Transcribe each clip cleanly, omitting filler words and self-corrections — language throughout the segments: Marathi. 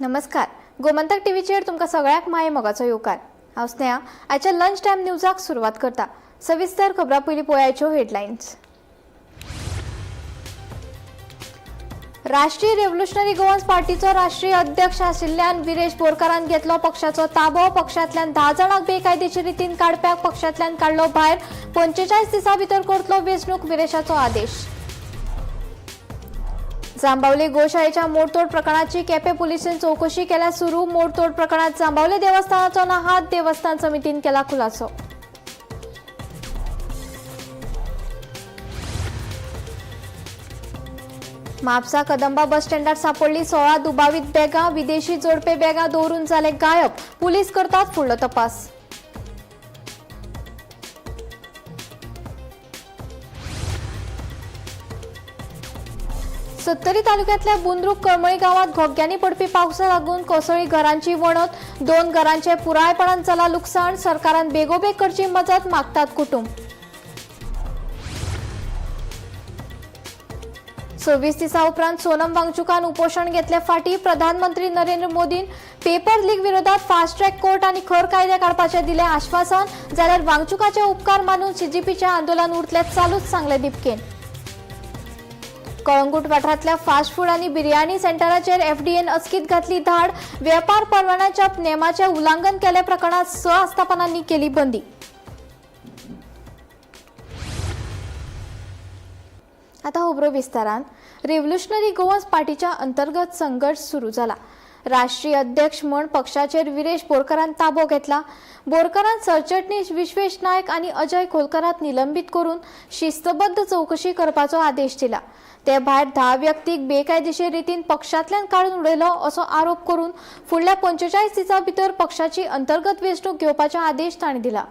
नमस्कार. गोमंतक टीव्हीचेर तुमकां सगळ्याक माये मोगाचो येवकार. हांव स्नेहा. आयच्या लंच टायम न्यूजाक सुरवात करता. सविस्तर खबरां पयलीं पळोवयाच्यो हेडलायन्स. राष्ट्रीय रेव्होल्युशनरी गोवन्स पार्टीचो राष्ट्रीय अध्यक्ष आशिल्ल्यान विरेश बोरकारान घेतलो पक्षाचो ताबो. पक्षांतल्यान 10 जाणांक बेकायदेशीर रितीन काडप्याक पक्षांतल्यान काडलो भायर. 45 दिसां भितर करतलो वेंचणूक, विरेशाचो आदेश. जांबावले गोशाळेच्या मोडतोड प्रकरणाची केपें पुलिसेन चौकशी केल्या सुरू. मोडतोड प्रकरणात जांबावले देवस्थानाचो नाहात. देवस्थान समितीन केला खुलासो. म्हापसा कदंबा बस स्टँडार सापडली 16 दुबावित बॅगां. विदेशी जोडपे बॅगां दवरून जाले गायब. पुलीस करतात फुडलो तपास. सत्तरी तालुक्यातल्या बुंद्रुक कळमळी गावात घोग्यांनी पडपी पावसा लागून कोसळ्ळी घरांची वणत. 2 घरांचे पुरायपणान जाला लुकसाण. सरकारान बेगोबेग करची मजत मागतात कुटुंब. 26 दिसां उपरांत सोनम वांगचुकान उपोषण घेतले फाटी. प्रधानमंत्री नरेंद्र मोदीन पेपर लीक विरोधात फास्ट ट्रॅक कोर्ट आनी खर कायदे काडपाचे दिले आश्वासन. जाल्यार वांगचुकाचे उपकार मानून सीजीपीचे आंदोलन उरतले चालूच, सांगले दिपकेन. कळंगूट वाठारांतल्या फास्ट फूड आनी बिर्याणी सेंटराचेर एफडीएन अचकीत घातली धाड. वेपार परवान्याच्या नेमाचे उल्लंघन केल्या प्रकरणात 6 आस्थापनांनी केली बंदी. आता खबरो विस्तारान. रेव्होल्युशनरी गोवन्स पार्टीच्या अंतर्गत संघर्ष सुरू जाला. राष्ट्रीय अध्यक्ष म्हण पक्षाचेर विरेश बोरकारान ताबो घेतला. बोरकारान सरचिटणीस विश्वेश नायक आनी अजय खोलकराक निलंबित करून शिस्तबद्ध चौकशी करपाचो आदेश दिला. ते भायर 10 व्यक्तीक बेकायदेशीर रितीन पक्षांतल्यान काडून उडयलो असो आरोप करून फुडल्या 45 दिसां भितर पक्षाची अंतर्गत वेंचणूक घेवपाचो आदेश तांणी दिला.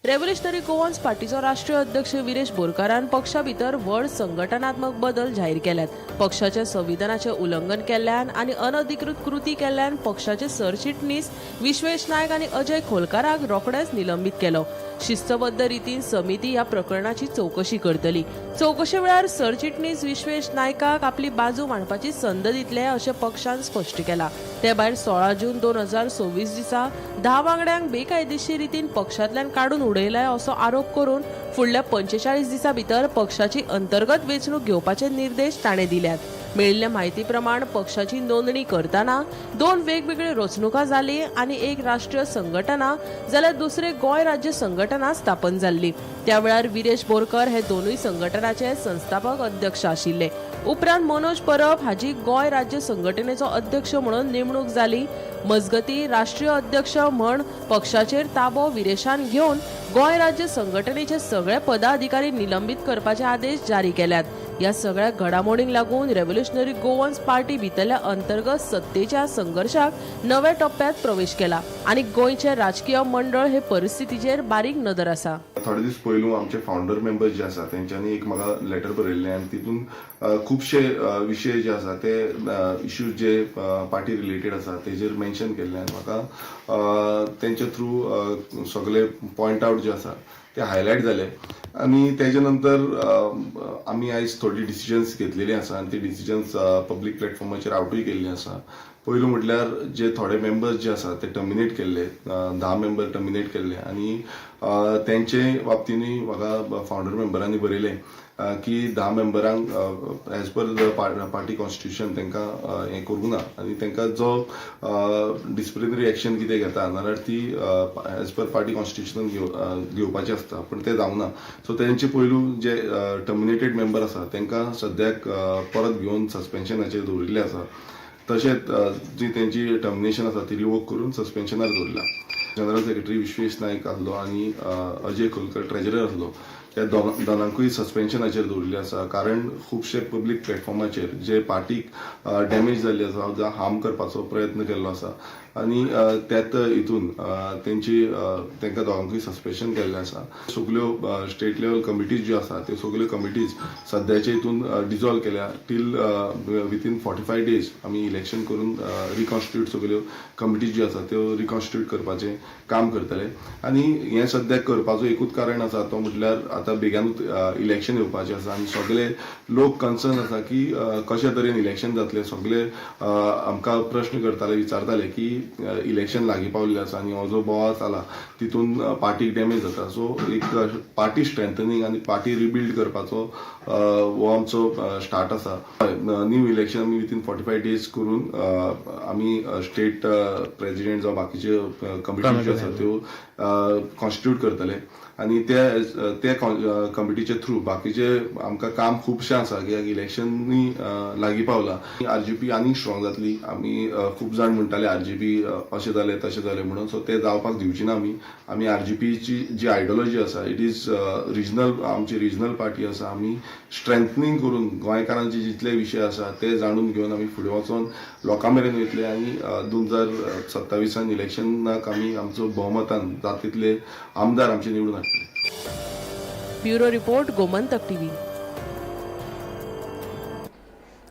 रेव्होल्युशनरी गोवन्स पार्टीचो राष्ट्रीय अध्यक्ष विरेश बोरकारान पक्षा भितर व्हड संघटनात्मक बदल जाहीर केल्यात. पक्षाच्या संविधानाचे उल्लंघन केल्ल्यान आनी अनधिकृत कृती केल्ल्यान पक्षाचे सरचिटणीस विश्वेश नायक आनी अजय खोलकाराक रोखडेच निलंबित केलो. शिस्तबद्ध रितीन समिती ह्या प्रकरणाची चौकशी करतली. चौकशे वेळार सरचिटणीस विश्वेश नायकाक आपली बाजू मांडपाची संद दितले अशें पक्षान स्पश्ट केला. ते भायर 16 जून 2024 दिसा 10 वांगड्यांक बेकायदेशीर रितीन पक्षांतल्यान काडून उडयलाय असो आरोप करून फुडल्या 45 दिसां भितर पक्षाची अंतर्गत वेंचणूक घेवपाचे निर्देश ताणें दिल्यात. मेळिल्ल्या म्हायती प्रमाण पक्षाची नोंदणी करतना 2 वेगवेगळ्यो रचणुका जाली आनी एक राष्ट्रीय संघटना जाल्यार दुसरे गोंय राज्य संघटना स्थापन जाल्ली. त्या वेळार विरेश बोरकर हे दोनूय संघटनाचे संस्थापक अध्यक्ष आशिल्ले. उपरांत मनोज परब हाची गोंय राज्य संघटनेचो अध्यक्ष म्हणून नेमणूक जाली. मजगती राष्ट्रीय अध्यक्ष म्हण पक्षाचेर ताबो विरेशान घेवन गोंय राज्य संघटनेचे सगळे पदाधिकारी निलंबित करपाचे आदेश जारी केल्यात. या सगळ्या घडामोडींक लागून रेव्होल्युशनरी गोवन्स पार्टी भितरल्या अंतर्गत सत्तेच्या संघर्षाक नव्या टप्प्यात प्रवेश केला आनी गोंयचे राजकीय मंडळ हे परिस्थितीचेर बारीक नदर आसा. थोडे दीस पयलू आमचे फाउंडर मेंबर्स जे आसा तेंच्यांनी एक म्हाका लेटर बरयल्लें आनी तितून खुबशे विशय जे आसा ते इश्यूज जे पार्टी रिलेटेड आसा तेजेर मेन्शन केल्ले आनी म्हाका तेंच्या थ्रू सगळे पॉयंट आउट जे आसा ते हायलायट जाले. आनी तेजे नंतर आमी आयज थोडी डिसिजन्स घेतलेली आसा आनी ती डिसिजन्स पब्लीक प्लॅटफॉर्माचेर आवटूय केल्ली आसा. पयलू म्हटल्यार जे थोडे मेंबर्स जे आसा ते टर्मिनेट केल्ले, 10 मेंबर टर्मिनेट केल्ले आनी तेंचे बाबतींनी म्हाका फाउंडर मेंबरांनी बरयलें की 10 मेंबरांक as per the party constitution तांकां हें करूंक ना आनी तांकां जो डिसिप्लिनरी एक्शन कितें घेता नाल्यार ती एज पर पार्टी कॉन्स्टिट्युशन घेवपाची आसता पूण तें जावना. सो तेंचे पयलू जे टर्मिनेटेड मेंबर आसा तांकां सद्याक परत घेवन सस्पेन्शनाचेर दवरिल्ले आसा. तशेंच जी तेंची टर्मिनेशन आसा ती रिवोक करून सस्पेन्शनार दवरला. जनरल सेक्रेटरी विश्वेश नायक आसलो आनी अजय खोलकर ट्रेजरर आसलो. त्या दोनांकूय सस्पेन्शनाचेर दवरिल्ले आसा कारण खुबशे पब्लीक प्लॅटफॉर्माचेर जे पार्टीक डॅमेज जाल्ली आसा जावं हार्म करपाचो प्रयत्न केल्लो आसा आनी त्यात हितून तांकां दोगांकूय सस्पेन्शन केल्लें आसा. सगल्यो स्टेट लेवल कमिटीज ज्यो आसा त्यो सगल्यो कमिटीज सद्याचे हितून डिजॉल्व केल्या. टील विथीन 45 डेज आमी इलेक्शन करून रिकॉन्स्टिट्यूट सगल्यो कमिटीज ज्यो आसा त्यो रिकॉन्स्टिट्यूट करपाचें काम करतले. आनी हें सद्याक करपाचो एकूच कारण आसा तो म्हटल्यार आतां बेगीनूच इलेक्शन येवपाचें आसा आनी सगळे लोक कन्सर्न आसा की कशे तरेन इलेक्शन जातलें. सगळे आमकां प्रश्न करताले, विचारताले की इलेक्शन लागीं पावल्लें आसा आनी हो जो बोवाळ जाला तितून पार्टीक डॅमेज जाता. सो एक पार्टी स्ट्रेंथनींग आनी पार्टी रिबिल्ड करपाचो हो आमचो स्टार्ट आसा. न्यू इलेक्शन आमी विथीन 45 days करून आमी स्टेट प्रेसिडेंट जावं बाकीचे कमिटी ज्यो आसा त्यो कॉन्स्टिट्यूट करतले आनी ते कमिटीचे थ्रू बाकीचे आमकां काम खुबशें आसा कित्याक इलेक्शनूय लागीं पावला. आरजीपी आनीक स्ट्रॉंग जातली. आमी खूब जाण म्हणटाले आरजीपी अशें जालें तशें जालें म्हणून, सो ते जावपाक दिवची ना आमी आरजीपीची जी आयडियोलॉजी आसा इट इज रिजनल, आमची रिजनल पार्टी आसा. आमी स्ट्रेंथनींग करून गोंयकारांचे जितले विशय आसा ते जाणून घेवन आमी फुडें वचून लोकां मेरेन वयतले आनी 2027 इलेक्शनाक आमी आमचो भोवमतान जाता तितले आमदार आमचे निवडून हाडटले. Bureau report, Gomantak TV.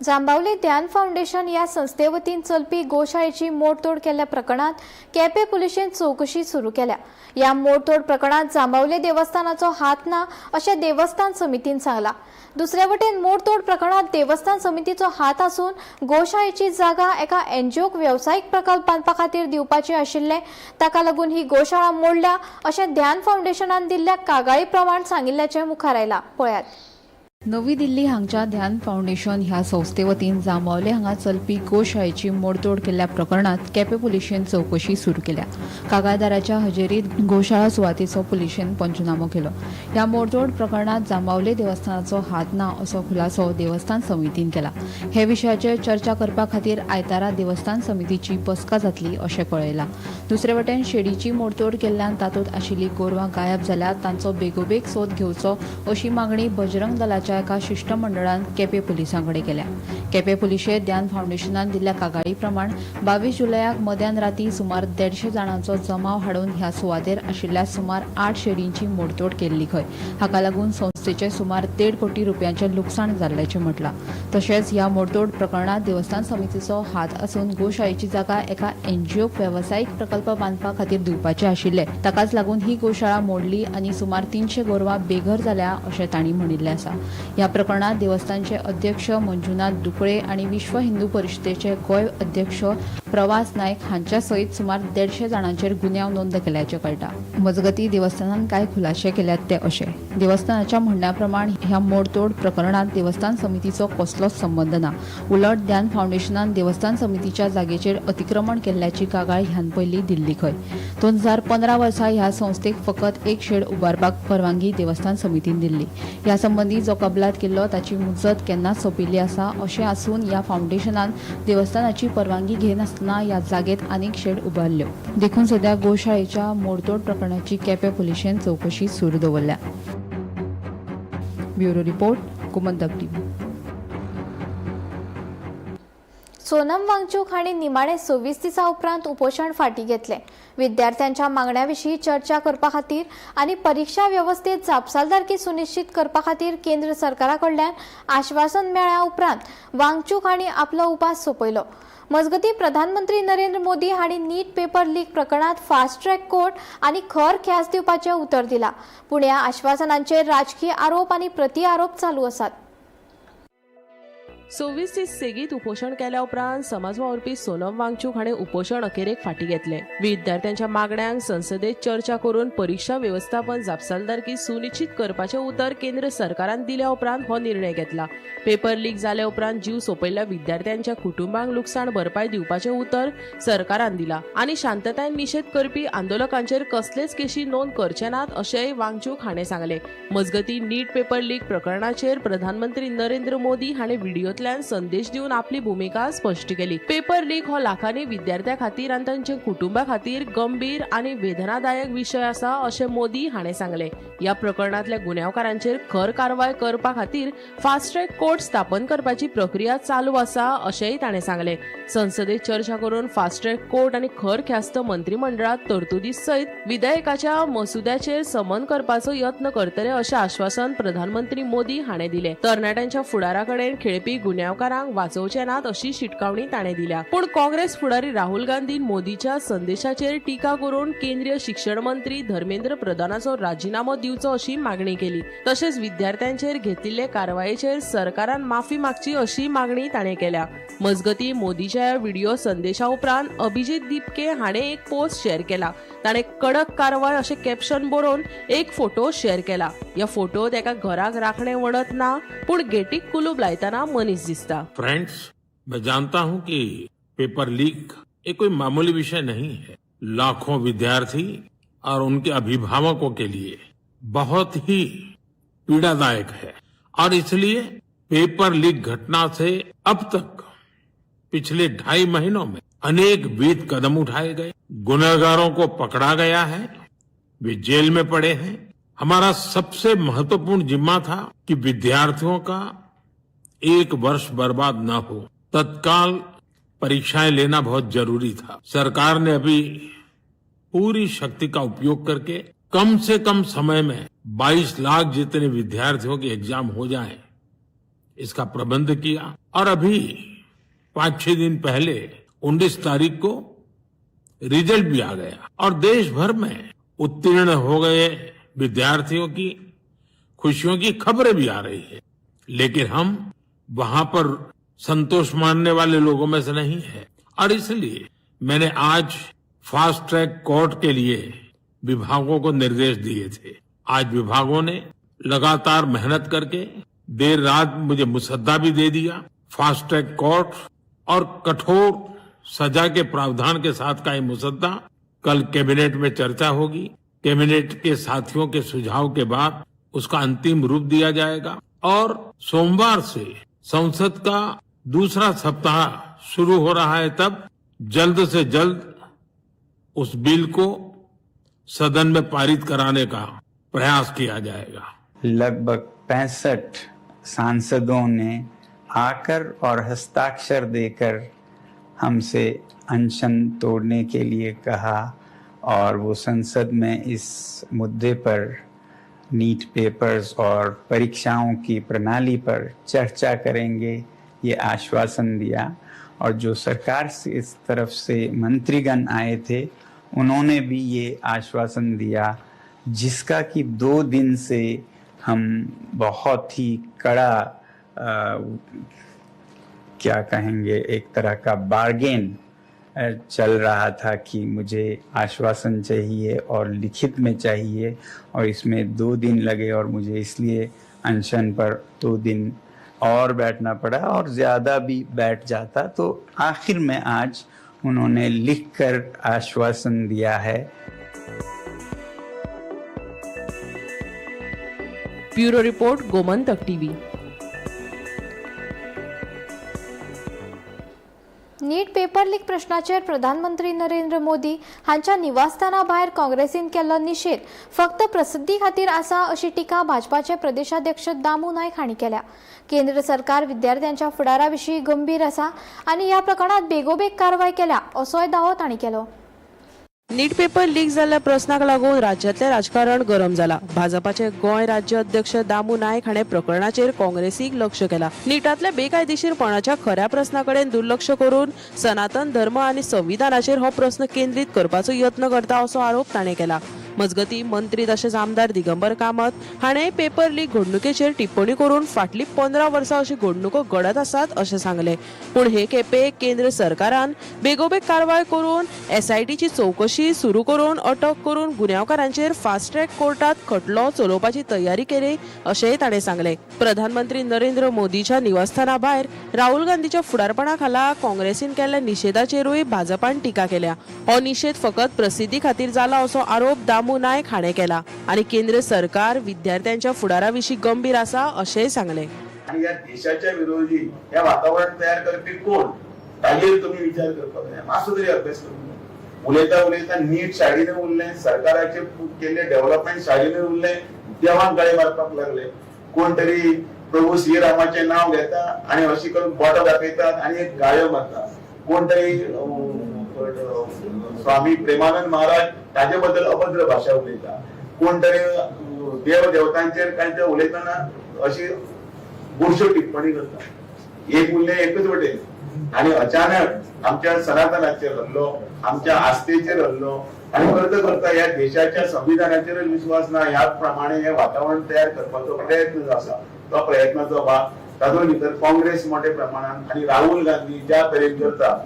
जांबावले ध्यान फाउंडेशन या संस्थे वतीन चलपी गोशाळेची मोडतोड केल्ल्या प्रकरणात केपें पुलिशेन चौकशी सुरू केल्या. या मोडतोड प्रकरणात जांबावले देवस्थानाचो हात ना अशें देवस्थान समितीन सांगला. दुसरे वटेन मोडतोड प्रकरणात देवस्थान समितीचो हात आसून गोशाळेची जागा एका एनजीओक व्यावसायिक प्रकल्प बांदपा खातीर दिवपाची आशिल्ले, ताका लागून ही गोशाळा मोडल्या अशें ध्यान फाउंडेशनान दिल्ल्या कागाळी प्रमाण सांगिल्ल्याचें मुखार आयला. पळयात. नवी दिल्ली हांगच्या ध्यान फाउंडेशन ह्या संस्थे वतीन जांबावले हांगा चलपी गोशाळेची मोडतोड केल्ल्या प्रकरणात केपें पुलिशेन चौकशी सुरू केल्या. कागाळदाराच्या हजेरीत गोशाळा सुवातेचो पुलिशेन पंचनामो केलो. ह्या मोडतोड प्रकरणात जांबावले देवस्थानाचो हात ना असो खुलासो देवस्थान समितीन केला. हे विशयाचेर चर्चा करपा खातीर आयतारा देवस्थान समितीची बसका जातली अशें कळयलां. दुसरे वटेन शेडीची मोडतोड केल्ल्यान तातूंत आशिल्लीं गोरवां गायब जाल्यात, तांचो बेगोबेग सोद घेवचो अशी मागणी बजरंग दलाच्या एका शिष्टमंडळान केपें पुलिसांकडे केल्या. केपें पुलिशे ध्यान फाउंडेशनान दिल्ल्या कागाळी प्रमाण 22 जुलयाक मध्यान राती सुमार 150 जाणांचो जमाव हाडून ह्या सुवातेर आशिल्ल्या सुमार 8 शेडींची मोडतोड केल्ली खंय. हाका लागून संस्थेचे सुमार 1.5 कोटी रुपयांचे लुकसाण जाल्ल्याचें म्हटलां. तशेंच ह्या मोडतोड प्रकरणात देवस्थान समितीचो हात आसून गोशाळेची जागा एका एनजीओक वेवसायीक प्रकल्प बांदपा खातीर दिवपाचे आशिल्ले, ताकाच लागून ही गोशाळा मोडली आनी सुमार 300 गोरवां बेघर जाल्या अशें तांणी म्हणिल्लें आसा. या प्रकरणात देवस्थानचे अध्यक्ष मंजुनाथ दुकळे आणि विश्व हिंदू परिषदेचे गोंय अध्यक्ष प्रवास नायक हांच्या सयत सुमार 150 जाणांचेर गुन्यांव नोंद केल्याचे कळटा. मजगती देवस्थानान कांय खुलाशे केल्यात ते अशे. देवस्थानाच्या म्हणण्या प्रमाण ह्या मोडतोड प्रकरणात देवस्थान समितीचो कसलोच संबंध ना. उलट ध्यान फाउंडेशनान देवस्थान समितीच्या जागेचेर अतिक्रमण केल्ल्याची कागाळ ह्यान पयली दिल्ली खंय. 2015 वर्सा ह्या संस्थेक फकत एक शेड उबारपाक परवानगी देवस्थान समितीन दिल्ली. ह्या संबंधी जो कबलात केल्लो ताची मुजत केन्नाच सोंपिल्ली आसा अशें आसून ह्या फाउंडेशनान देवस्थानाची परवानगी घेनासतना ह्या जागेत अनेक शेड उबारल्यो. देखून सध्या गोशाळेच्या मोडतोड प्रकरणाची केपें पुलिशेन चौकशी सुरू दवरल्या. Bureau report, Gomantak TV. Sonam Wangchuk हांणी निमाणे 26 दिसां उपरांत उपोशण फाटीं घेतलें. विद्यार्थ्यांच्या मागण्यांविशीं चर्चा करपा खातीर आनी परीक्षा वेवस्थेत जापसालदारकी सुनिश्चित करपा खातीर केंद्र सरकारा कडल्यान आश्वासन मेळ्ळ्या उपरांत वांगचूक हांणी आपलो उपास सोंपयलो. मजगतीं प्रधानमंत्री नरेंद्र मोदी हांणी नीट पेपर लीक प्रकरणात फास्ट ट्रॅक कोर्ट आनी खर ख्यास्त दिवपाचें उतर दिलां. पूण ह्या आश्वासनांचेर राजकीय आरोप आनी प्रति आरोप चालू आसात. 26 दीस सेगीत उपोशण केल्या उपरांत समाज वावुरपी सोनम वांगचूक हाणें उपोशण अखेरेक फाटीं घेतलें. विद्यार्थ्यांच्या मागण्यांक संसदेत चर्चा करून परीक्षा व्यवस्थापन जापसालदारकी सुनिश्चित करपाचें उतर केंद्र सरकारान दिल्या उपरांत हो निर्णय घेतला. पेपर लीक जाल्या उपरांत जीव सोंपयल्ल्या विद्यार्थ्यांच्या कुटुंबांक लुकसाण भरपाय दिवपाचें उतर सरकारान दिलां आनी शांततायेन निशेध करपी आंदोलकांचेर कसलेच केशी नोंद करचे नात अशेंय वांगचूक हाणें सांगलें. मजगतीं नीट पेपर लीक प्रकरणाचेर प्रधानमंत्री नरेंद्र मोदी हाणें व्हिडिओंतल्यान संदेश दिवन आपली भूमिका स्पश्ट केली. पेपर लीक हो लाखांनी विद्यार्थ्यां खातीर आनी तांच्या कुटुंबां खातीर गंभीर आनी वेदनादायक विशय आसा अशें मोदी हाणें सांगलें. ह्या प्रकरणांतल्या गुन्यांवकारांचेर खर कारवाय करपा खातीर फास्ट ट्रॅक कोर्ट स्थापन करपाची प्रक्रिया चालू आसा अशेंय ताणें सांगलें. संसदेत चर्चा करून फास्ट ट्रॅक कोर्ट आनी खर ख्यास्त मंत्रिमंडळात तरतुदी सयत विधेयकाच्या मसुद्याचेर समन करपाचो यत्न करतले अशें आश्वासन प्रधानमंत्री मोदी हाणें दिलें. तरणाट्यांच्या फुडारा कडेन खेळपी गुन्यांवकारांक वाचोवचे नात अशी शिटकावणी ताणें दिल्या. पूण काँग्रेस फुडारी राहुल गांधीन मोदीच्या संदेशाचेर टिका करून केंद्रीय शिक्षण मंत्री धर्मेंद्र प्रधानाचो राजीनामो दिवचो अशी मागणी केली. तशेंच विद्यार्थ्यांचेर घेतिल्ले कारवायेचेर सरकारान माफी मागची अशी मागणी ताणें केल्या. मजगती मोदीच्या व्हिडिओ संदेशा उपरांत अभिजीत दिपके हाणें एक पोस्ट शेअर केला. ताणें कडक कारवाय अशें कॅप्शन बरोवन एक फोटो शेअर केला. ह्या फोटोत एका घराक राखणे वणत ना, पूण गेटीक कुलूप लायतना मनीस दिसता. फ्रेंड्स, मैं जानता हूं कि पेपर लीक एक कोई मामूली विषय नहीं है. लाखों विद्यार्थी और उनके अभिभावकों के लिए बहुत ही पीड़ादायक है और इसलिए पेपर लीक घटना से अब तक पिछले 2.5 महीनों में अनेक विध कदम उठाए गए. गुनहगारों को पकड़ा गया है, वे जेल में पड़े हैं. हमारा सबसे महत्वपूर्ण जिम्मा था कि विद्यार्थियों का 1 वर्ष बर्बाद न हो. तत्काल परीक्षाएं लेना बहुत जरूरी था. सरकार ने अभी पूरी शक्ति का उपयोग करके कम से कम समय में 22 लाख जितने विद्यार्थियों के एग्जाम हो जाएं, इसका प्रबंध किया. और अभी 5-6 दिन पहले 19 तारीख को रिजल्ट भी आ गया और देश भर में उत्तीर्ण हो गए विद्यार्थियों की खुशियों की खबरें भी आ रही है. लेकिन हम वहां पर संतोष मानने वाले लोगों में से नहीं है और इसलिए मैंने आज फास्ट ट्रैक कोर्ट के लिए विभागों को निर्देश दिए थे. आज विभागों ने लगातार मेहनत करके देर रात मुझे मुसद्दा भी दे दिया. फास्ट ट्रैक कोर्ट और कठोर सजा के प्रावधान के साथ का ये मुसद्दा कल कैबिनेट में चर्चा होगी. कैबिनेट के साथियों के सुझाव के बाद उसका अंतिम रूप दिया जाएगा और सोमवार से संसद का दूसरा सप्ताह शुरू हो रहा है. तब जल्द से जल्द उस बिल को सदन में पारित कराने का प्रयास किया जाएगा. लगभग 65 सांसदों ने आकर और हस्ताक्षर देकर हमसे अनशन तोड़ने के लिए कहा और वो संसद में इस मुद्दे पर नीट पेपर्स और परीक्षाओं की प्रणाली पर चर्चा करेंगे, ये आश्वासन दिया. और जो सरकार से इस तरफ से मंत्रीगण आए थे उन्होंने भी ये आश्वासन दिया, जिसका कि 2 दिन से हम बहुत ही कड़ा क्या कहेंगे, एक तरह का बार्गेन चल रहा था कि मुझे आश्वासन चाहिए और लिखित में चाहिए और इसमें 2 दिन लगे और मुझे इसलिए अनशन पर 2 दिन और बैठना पड़ा और ज़्यादा भी बैठ जाता. तो आखिर में आज उन्होंने लिखकर आश्वासन दिया है. Bureau report, Gomantak TV. NEET paper leak प्रश्नाचेर प्रधानमंत्री नरेंद्र मोदी हांच्या निवासस्थाना भायर काँग्रेसीन केल्लो निशेध फक्त प्रसिद्धी खातीर आसा अशी टिका भाजपाचे प्रदेशाध्यक्ष दामू नायक हांणी केल्या. केंद्र सरकार विद्यार्थ्यांच्या फुडारा विशीं गंभीर आसा आनी ह्या प्रकरणात बेगोबेग कारवाय केल्या असोय दावो तांणी केलो. नीट पेपर लीक जाल्ल्या प्रस्नाक लागून राज्यातले राजकारण गरम जाला. भाजपाचे गोंय राज्य अध्यक्ष दामू नायक हाणें प्रकरणाचेर काँग्रेसीक लक्ष केला. नीटातल्या बेकायदेशीरपणाच्या खऱ्या प्रस्नाकडेन दुर्लक्ष करून सनातन धर्म आनी संविधानाचेर हो प्रस्न केंद्रीत करपाचो यत्न करता असो आरोप ताणें केला. मजगती मंत्री तशेंच आमदार दिगंबर कामत हाणें पेपर लीक घडणुकेचेर टिप्पणी करून फाटली 15 वर्सां अशी घडणुको घडत आसात अशें सांगलें. पूण हे खेपे केंद्र सरकारान बेगोबेग कारवाय करून एसआयटीची चौकशी सुरू करून अटक करून गुन्यांवकारांचेर फास्ट ट्रॅक कोर्टात खटलो चलोवपाची तयारी केली अशेंय ताणें सांगलें. प्रधानमंत्री नरेंद्र मोदीच्या निवासस्थाना भायर राहुल गांधीच्या फुडारपणा खाला काँग्रेसीन केल्ल्या निशेधाचेरूय भाजपान टिका केल्या. हो निशेध फकत प्रसिद्धी खातीर जाला असो आरोप दामू नायक हाणें केला आनी केंद्र सरकार विद्यार्थ्यांच्या फुडारा विशीं गंभीर आसा अशेंय सांगलें. आणि या देशाच्या विरोधी या वातावरण तयार करपी कोण ताजेर तुम्ही विचार करपाक जाय. मातसो तरी अभ्यास करूं. उलयता नीट शाळेने उरलें, सरकाराचे केल्ले डेव्हलपमेंट शाळेने उरलें, देवाक गळे मारपाक लागले. कोण तरी प्रभू श्रीरामाचे नाव घेता आणि अशी करून बोटो दाखयतात आणि एक गाळ्यो मारता. कोण तरी स्वामी प्रेमानंद महाराज ताजे बद्दल अभद्र भाषा उलयता. कोण तरी देव देवतांचेर कांय उलयतना अशी बुरश्यो टिप्पणी करता. एक उरले एकच वटेन आणि अचानक आमच्या सनातनाचेर हल्लो, आमच्या आस्थेचेर हल्लो आणि करता करता या देशाच्या संविधानाचेर विश्वास ना ह्या प्रमाणे हे वातावरण तयार करपाचो प्रयत्न जो आसा तो प्रयत्नाचो भाग तातूंत भितर काँग्रेस मोठ्या प्रमाणात आणि राहुल गांधी ज्या तरेन करता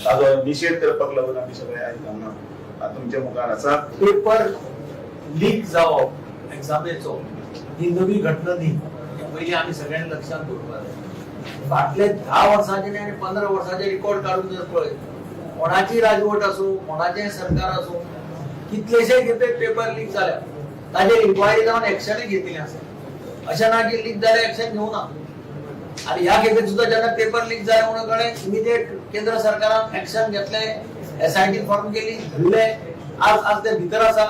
ताजो निषेध करपाक लागून आमी सगळे आयज हांगा तुमच्या मुखार आसा. पेपर लीक जावप एक्झामेचो ही नवी घटना न्ही, पयली आमी सगळ्यांनी लक्षात दवरपाक जाय. फाटले 10 वर्सांचे आनी 15 वर्सांचे रिकॉर्ड काढून जर पळय, कोणाची राजवट आसूं, कोणाचें सरकार आसूं, कितलेशे खेपे पेपर लीक जाल्या, ताजेर इन्क्वायरी जावन एक्शनय घेतली आसा. अशें ना की लीक जाल्यार एक्शन घेवना. आणि ह्या खेपेक सुद्धा जेन्ना पेपर लीक जाले म्हणून कळ्ळें, इमिडिएट केंद्र सरकारान एक्शन घेतलें, एसआयटी फॉर्म केली, धरले. आज ते भितर आसा.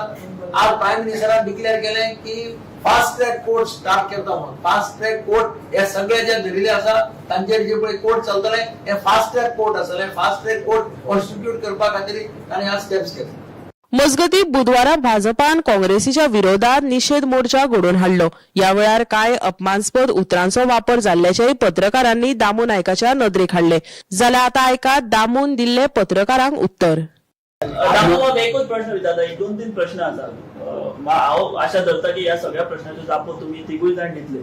आज प्रायम मिनिस्टरान डिक्लेअर केलें की फास्ट ट्रॅक कोर्ट स्टार्ट करता म्हणून. फास्ट ट्रॅक कोर्ट हे सगळे जे धरिल्ले आसा तांचेर जे पळय कोर्ट चलतले हे फास्ट ट्रॅक कोर्ट आसतले. फास्ट ट्रॅक कोर्ट कॉन्स्टिट्यूट करपा खातीर तांणी आज स्टेप्स घेतले. मजगती बुधवारा भाजपान काँग्रेसीच्या विरोधात निषेध मोर्चा घडोवन हाडलो. या वेळार काय अपमानस्पद उतरांचो वापर जाल्ल्याचेय पत्रकारांनी दामू नायकाच्या नदरेक हाडले. जाल्यार आता आयकात दामून दिल्ले पत्रकारांक उत्तर. दामू एकूच प्रश्न विचारता, 2-3 प्रश्न आसात. हांव आशा धरता की ह्या सगळ्या प्रश्नांचो जापो तुम्ही तिगूय जाण दितले.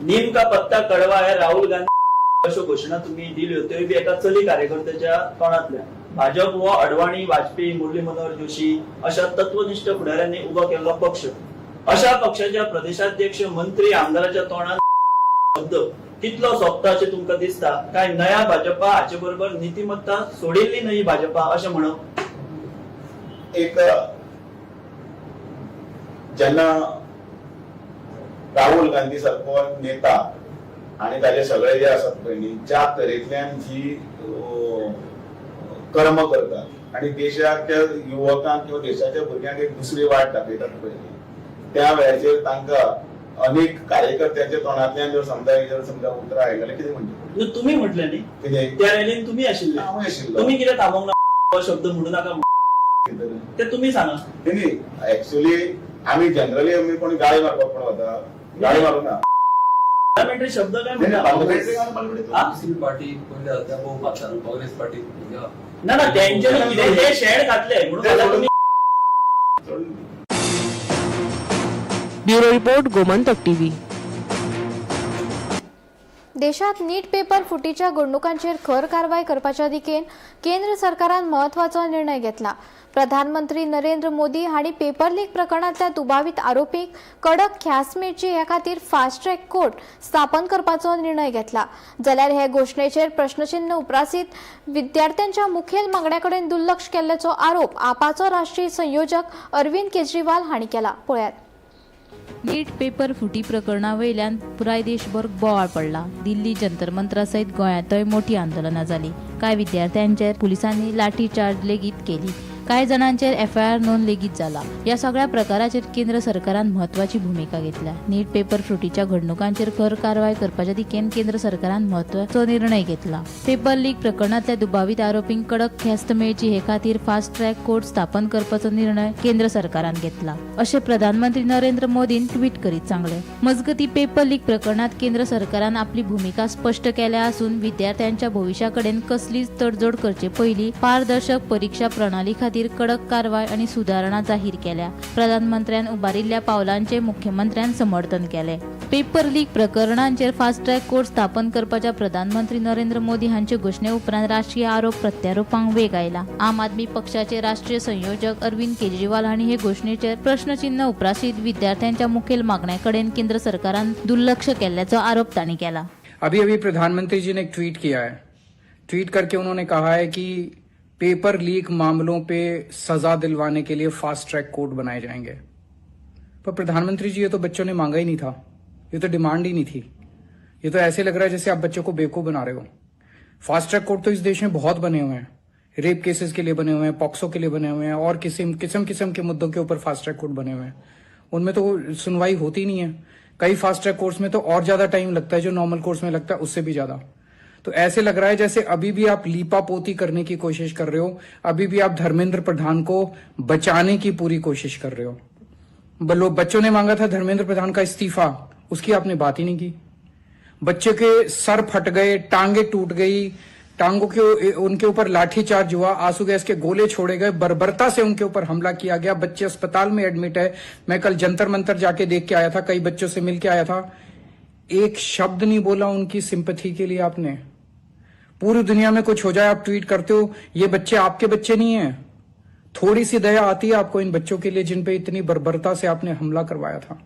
नेमका पत्ता कळवा हे राहुल गांधी अश्यो घोशणा तुम्ही दिल्यो त्यो बी एका चली कार्यकर्त्याच्या तोंडातल्या. भाजप हो अडवाणी, वाजपेयी, मुरली मनोहर जोशी अशा तत्वनिष्ठ फुडाऱ्यांनी उबो केल्लो पक्ष. अशा पक्षाच्या प्रदेशाध्यक्ष, मंत्री, आमदाराच्या तोंडात शब्द कितलो सोंपता अशें तुमकां दिसता काय नया भाजपा हाचे बरोबर नीतिमत्ता सोडिल्ली नवी भाजपा अशें म्हणप? एक जेन्ना राहुल गांधी सारको नेता आणि ताजे सगळे जे आसात पळय न्ही, ज्या तरेंतल्यान जी कर्म करतात आणि देशाच्या युवकांक किंवा देशाच्या भुरग्यांक एक दुसरी वाट दाखयतात पळय न्ही, त्या वेळाचेर तांकां अनेक कार्यकर्त्यांच्या तोंडांतल्यान जर समजा उतरां आयली जाल्यार कितें म्हणटा? तुम्ही म्हटले न्ही, कितें त्या रॅलीन तुम्ही आशिल्ले, तुम्ही कितें थांबोवंक ना शब्द म्हणू नाका ते तुम्ही सांगा. न्ही एक्चुअली आमी जनरली आमी कोणी गाळी मारपाक कोण वता, गाळी मारूं ना. पार्लमेंटरी शब्द काय पार्टी काँग्रेस पार्टी ना त्यांचे शेड घातले म्हणून. Bureau report, Gomantak TV. देशात नीट पेपर फुटीच्या घडणुकांचेर खर कारवाय करपाच्या दिकेन केंद्र सरकारान महत्वाचो निर्णय घेतला. प्रधानमंत्री नरेंद्र मोदी हांणी पेपर लीक प्रकरणांतल्या दुबावीत आरोपींक कडक ख्यास्त मेळची हे खातीर फास्ट ट्रॅक कोर्ट स्थापन करपाचो निर्णय घेतला. जाल्यार हे घोषणेचेर प्रश्नचिन्ह उपरासीत विद्यार्थ्यांच्या मुखेल मागण्यांकडेन दुर्लक्ष केल्ल्याचो आरोप आपाचो राष्ट्रीय संयोजक अरविंद केजरीवाल हांणी केला. पळयात. नीट पेपर फुटी प्रकरणा वयल्यान पुराय देशभर बोवाळ पडला. दिल्ली जंतर मंतरा सयत गोंयांतय मोठी आंदोलनां जाली. कांय विद्यार्थ्यांचेर पुलिसांनी लाठीचार्ज लेगीत केली. कांय जाणांचेर एफआयआर नोंद लेगीत जाला. या सगळ्या प्रकाराचेर केंद्र सरकारान महत्वाची भूमिका घेतल्या. नीट पेपर फुटीच्या घडणुकांचेर खर कारवाय करपाच्या दिकेन केंद्र सरकारान महत्वाचो निर्णय घेतला. पेपर लीक प्रकरणांतल्या दुबावीत आरोपींक कडक ख्यास्त मेळची हे खातीर फास्ट ट्रॅक कोर्ट स्थापन करपाचो निर्णय केंद्र सरकारान घेतला, अशें प्रधानमंत्री नरेंद्र मोदीन ट्विट करीत सांगले. मजगती पेपर लीक प्रकरणात केंद्र सरकारान आपली भूमिका स्पष्ट केल्या असून विद्यार्थ्यांच्या भविष्याकडेन कसलीच तडजोड करचे पयलीं पारदर्शक परीक्षा प्रणाली खातीर कडक कारवाय आणि सुधारणा जाहीर केल्या. प्रधानमंत्र्यान उबारिल्ल्या पावलांचे मुख्यमंत्र्यान समर्थन केले. पेपर लीक प्रकरणांचेर फास्ट ट्रॅक कोर्ट स्थापन करपाच्या प्रधानमंत्री नरेंद्र मोदी हांचे घोषणे उपरांत राष्ट्रीय आरोप प्रत्यारोपांक वेग आयला. आम आदमी पक्षाचे राष्ट्रीय संयोजक अरविंद केजरीवाल हांणी हे घोषणेचेर प्रश्नचिन्ह उपरासीत विद्यार्थ्यांच्या मुखेल मागण्यांकडेन केंद्र सरकारान दुर्लक्ष केल्याचो आरोप तांणी केला. अभी प्रधानमंत्री जी ने एक ट्वीट किया है. ट्वीट करके उन्होंने कहा है कि पेपर लीक मामलों पे सजा दिलवाने के लिए फास्ट ट्रैक कोर्ट बनाए जाएंगे. पर प्रधानमंत्री जी, ये तो बच्चों ने मांगा ही नहीं था, ये तो डिमांड ही नहीं थी. ये तो ऐसे लग रहा है जैसे आप बच्चों को बेवकूफ बना रहे हो. फास्ट ट्रैक कोर्ट तो इस देश में बहुत बने हुए हैं. रेप केसेस के लिए बने हुए हैं, पॉक्सो के लिए बने हुए हैं और किस्म के मुद्दों के ऊपर फास्ट ट्रैक कोर्ट बने हुए हैं. उनमें तो सुनवाई होती नहीं है. कई फास्ट ट्रैक कोर्ट्स में तो और ज्यादा टाइम लगता है, जो नॉर्मल कोर्ट्स में लगता है उससे भी ज्यादा. तो ऐसे लग रहा है जैसे अभी भी आप लीपापोती करने की कोशिश कर रहे हो, अभी भी आप धर्मेंद्र प्रधान को बचाने की पूरी कोशिश कर रहे हो. बच्चों ने मांगा था धर्मेंद्र प्रधान का इस्तीफा, उसकी आपने बात ही नहीं की. बच्चे के सर फट गए, टांगे टूट गई, टांगों के उनके ऊपर लाठीचार्ज हुआ, आंसू गैस के गोले छोड़े गए, बर्बरता से उनके ऊपर हमला किया गया। बच्चे अस्पताल में एडमिट है। मैं कल जंतर मंतर जाके देख के आया था, कई बच्चों से मिल के आया था। एक शब्द नहीं बोला उनकी सिंपैथी के लिए आपने। पूरी दुनिया में कुछ हो जाए आप ट्वीट करते हो, ये बच्चे आपके बच्चे नहीं है। थोड़ी सी दया आती है आपको इन बच्चों के लिए जिन पे इतनी बर्बरता से आपने हमला करवाया था।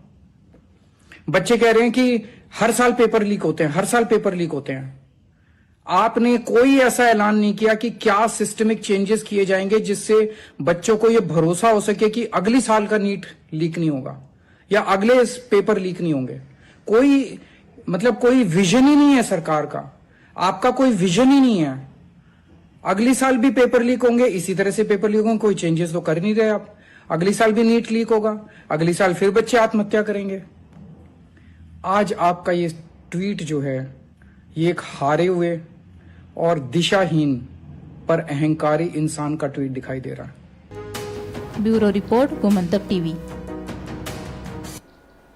बच्चे कह रहे हैं कि हर साल पेपर लीक होते हैं, हर साल पेपर लीक होते हैं। आपने कोई ऐसा ऐलान नहीं किया कि क्या सिस्टमिक चेंजेस किए जाएंगे जिससे बच्चों को यह भरोसा हो सके कि अगली साल का नीट लीक नहीं होगा या अगले पेपर लीक नहीं होंगे। कोई विजन ही नहीं है सरकार का, आपका कोई विजन ही नहीं है। अगली साल भी पेपर लीक होंगे, इसी तरह से पेपर लीक होंगे, कोई चेंजेस तो कर नहीं रहे आप। अगली साल भी नीट लीक होगा, अगली साल फिर बच्चे आत्महत्या करेंगे। आज आपका ये ट्वीट जो है ये एक हारे हुए और दिशाहीन पर अहंकारी इंसान का ट्वीट दिखाई दे रहा है। Bureau report, Gomantak TV.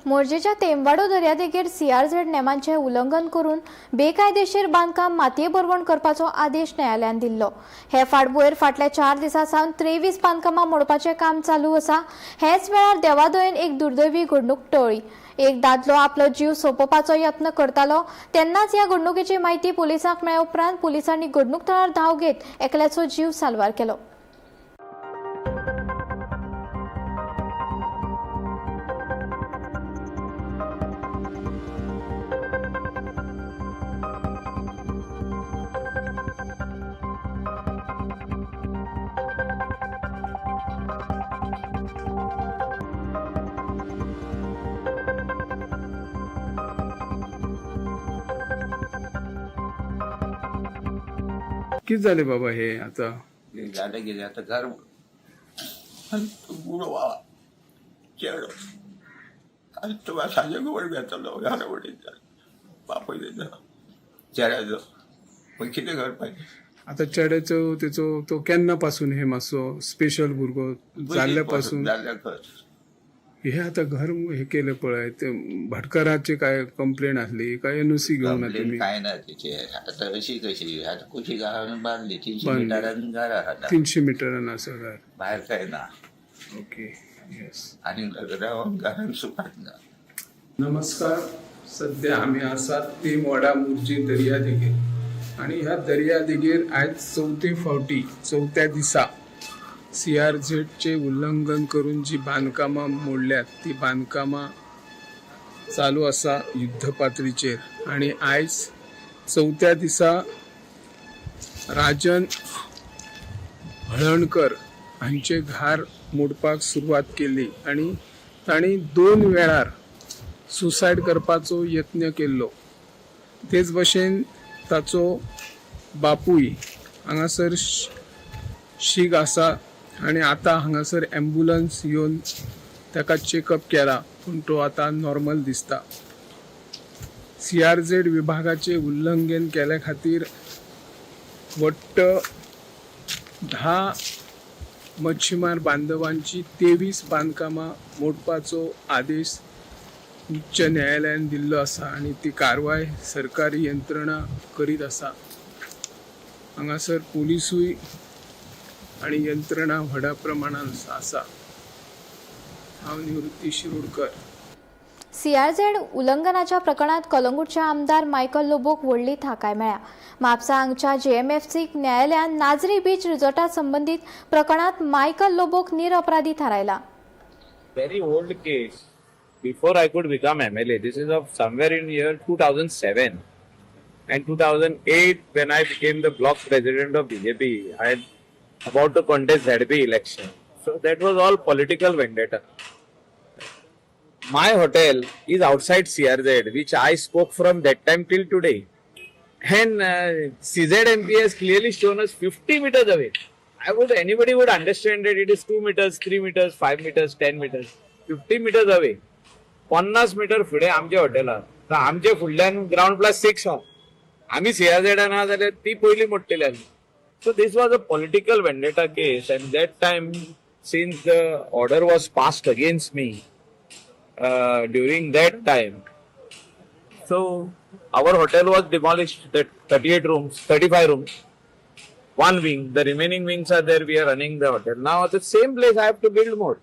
मोर्जेच्या तेंबाडो दर्यादेगेर CRZ नेमांचे उल्लंघन करून बेकायदेशीर बांदकाम मातये बरवण करपाचो आदेश न्यायालयान दिल्लो। हे फाटभुंयेर फाटल्या 4 दिसांसावन 23 बांदकामां मोडपाचें काम चालू आसा। हेच वेळार देवादयेन एक दुर्दैवी घडणूक टळ्ळी। एक दादलो आपलो जीव सोंपोवपाचो यत्न करतालो तेन्नाच ह्या घडणुकेची म्हायती पुलिसांक मेळ्ळे उपरांत पुलिसांनी घडणूक थळार धांव घेत एकल्याचो जीव साल्वार केलो। किती झाले बाबा हे आता? झाले गेले आता घर बुडवा चेडो आज तुला सांजे गोड घेतलो घर उडीत बापय चेड्याचो पण कितें करपाचें आता चेड्याचो तेचो तो केन्ना पासून हे मातसो स्पेशल भुरगो जाल्ल्या पासून हे आता घर हे केले पळय ते भाटकाराचे काय कंप्लेंट आसली काय NOC घेऊन तुम्ही? काय ना तिचे आता अशी कशी आता कुशी घरान बांधली 300 मिटरान घर आहा 300 मीटरान असं घर बाहेर काय ना. Okay yes. आणि घरान सुपाट ना. नमस्कार. सध्या आम्ही आसात तेमवाडा मुर्जी दर्या देगेर आणि ह्या दर्या देगेर आज चौथ्या दिसा CRZ चे उल्लंघन करून जी बांदकामां मोडल्यात ती बांदकामां चालू आसा युद्ध पातळीचेर आणि आयज चौथ्या दिसा राजन हळणकर हांचे घर मोडपाक सुरवात केली आणि तांणी 2 वेळार सुसायड करपाचो यत्न केल्लो. तेच भशेन ताचो बापूय हांगासर शीक आसा आणि आता हांगासर ॲम्ब्युलन्स येवन ताका चेकअप केला पूण तो आता नॉर्मल दिसता. CRZ विभागाचे उल्लंघन केल्या खातीर वट्ट 10 मच्छीमार बांधवांची 23 बांदकामां मोडपाचो आदेश उच्च न्यायालयान दिल्लो आसा आणि ती कारवाय सरकारी यंत्रणा करीत आसा. हांगासर पुलिसूय आणि यंत्रणा व्हडा प्रमाणात आसा. हांव निवृत्ती शिरोडकर. CRZ उल्लंघनाच्या प्रकरणात कलंगूटच्या आमदार मायकल लोबोक व्हडली थाकाय मेळ्ळ्या. म्हापसा हांगच्या JMFC न्यायालयान नाजरी बीच रिसॉर्टा संबंधित प्रकरणात मायकल लोबोक निरपराधी थारायला. Very old case. Before I could become MLA, this is of somewhere in year 2007 and 2008 when I became the block president of BJP. I had about to contest ZP election. So that was all political vendetta. My hotel is outside CRZ, which I spoke from that time till today. And CZMP has clearly shown us 50 meters away. Anybody would understand that it is 2 meters, 3 meters, 5 meters, 10 meters. 50 meters away. 50 metre फुडें आमच्या हॉटेलार. तर आमच्या फुडल्यान ग्राउंड प्लस 6 हा. आमी CRZ ना जाल्यार ती पयली मोडटली आसली. So this was a political vendetta case, and that time, since the order was passed against me, during that time, So our hotel was demolished, that 38 rooms, 35 rooms, one wing. The remaining wings are there. We are running the hotel. Now at the same place I have to build more.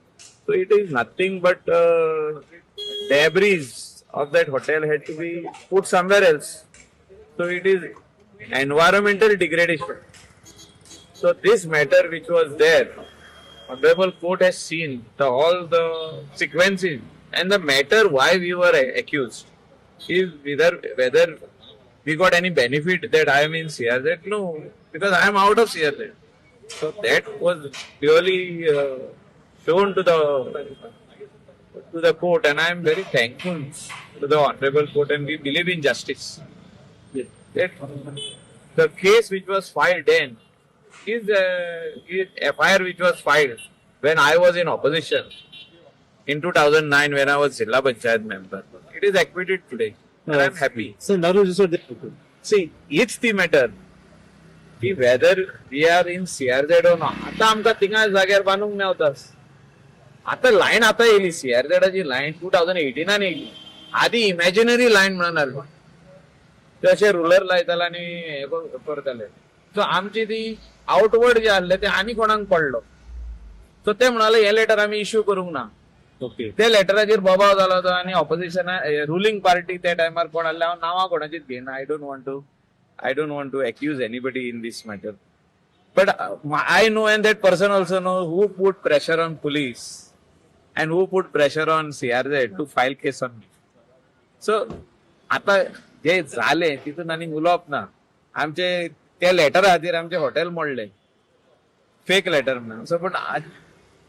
So it is nothing but debris of that hotel had to be put somewhere else. So it is environmental degradation. So this matter which was there, Honorable Court has seen all the sequences and the matter why we were accused is whether we got any benefit that I am in CRZ. No, because I am out of CRZ. So that was purely shown to the court, and I am very thankful to the Honorable Court, and we believe in justice. That the case which was filed then is FIR which was filed when I was in opposition in 2009 when I was Zilla Panchayat member. It is acquitted today, and I am happy. See, it's the matter. Whether we are in CRZ or not. आता आमका तिंगा जाग्यार बांदूंक मेवतास. आता लाईन आता येयली सीआरझेडाची लाईन 2018 येयली. आधी इमॅजिनरी लाईन म्हणून आली. ते अशे रुलर लायताले आनी हे करताले. सो आमची ती आउटवर्ड जे आसले ते आनी कोणाक पडलो. सो ते म्हणाले हे लेटर आमी इश्यू करूंक ना. ओके. ते लेटराचेर बोबाव जालो तो आनी ऑपोजिशन रुलिंग पार्टी त्या टायमार कोण आसले हांव नांवां कोणाचीच घेयना. I don't want to accuse anybody in this matter. But I know, and that person also knows, who put pressure on police and who put pressure on CRZ to file case on me. So, आता जे झाले तिथून आनी उलोवप ना. आमचे त्या लेटरा खातीर आमचे हॉटेल मोडले. फेक लेटर म्हणून. सो पण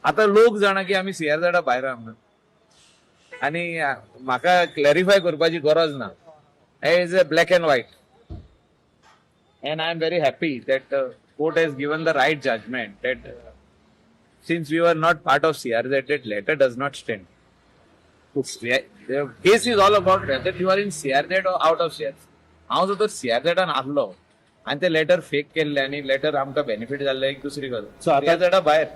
आता लोक जाणा की आमी CRZ भायर आहा म्हणून. आनी म्हाका क्लॅरिफाय करपाची गरज ना. Is a black and white. And I am very happy that the court has given the right judgment that since we were not part of CRZ, that letter does not stand. The case is all about whether you are in CRZ or out of CRZ. हांव जर CRZ आसलो आनी ते लेटर फेक केल्ले आनी लेटर आमकां बेनिफीट जाल्ले एक दुसरी गजाल. CRZ भायर.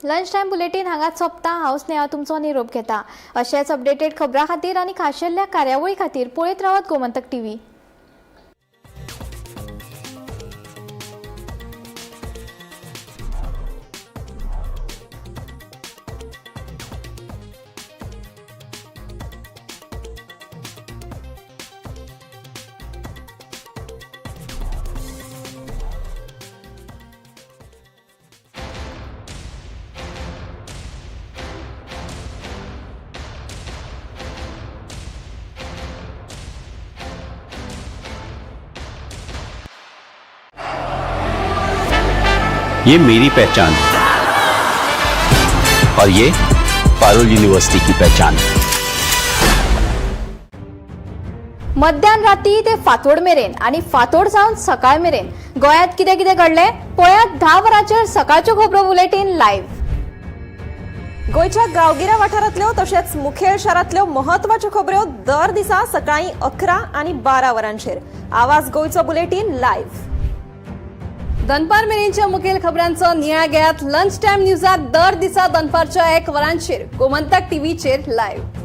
लंच टायम बुलेटीन हांगाच सोंपता. हांव स्नेहा तुमचो निरोप घेता. अशेच अपडेटेड खबरां खातीर आनी खाशेल्ल्या कार्यावळी खातीर पळयत रावात गोमंतक टीव्ही. ये मेरी पहचान और ये पारुल यूनिवर्सिटी की पहचान. मध्यान राती ते फातोड मेरेन आणि फातोड जावन सकाळ मेरेन गोंयांत कितें कितें घडलें पळयात 10 वरांचेर सकाळच्यो खबरो बुलेटीन लायव्ह. गोंयच्या गांवगिऱ्या वाठारांतल्यो तशेंच मुखेल शारांतल्यो महत्वाच्यो खबरो दर दिसा सकाळीं 11 आनी 12 वरांचेर. आवाज गोंयचो बुलेटीन लायव्ह. दनपार मेरेनच्या मुखेल खबरांचो नियाळ घेयात लंच टायम न्यूजाक दर दिसा दनपारच्या 1 वरांचेर गोमंतक टीव्हीचेर लायव्ह.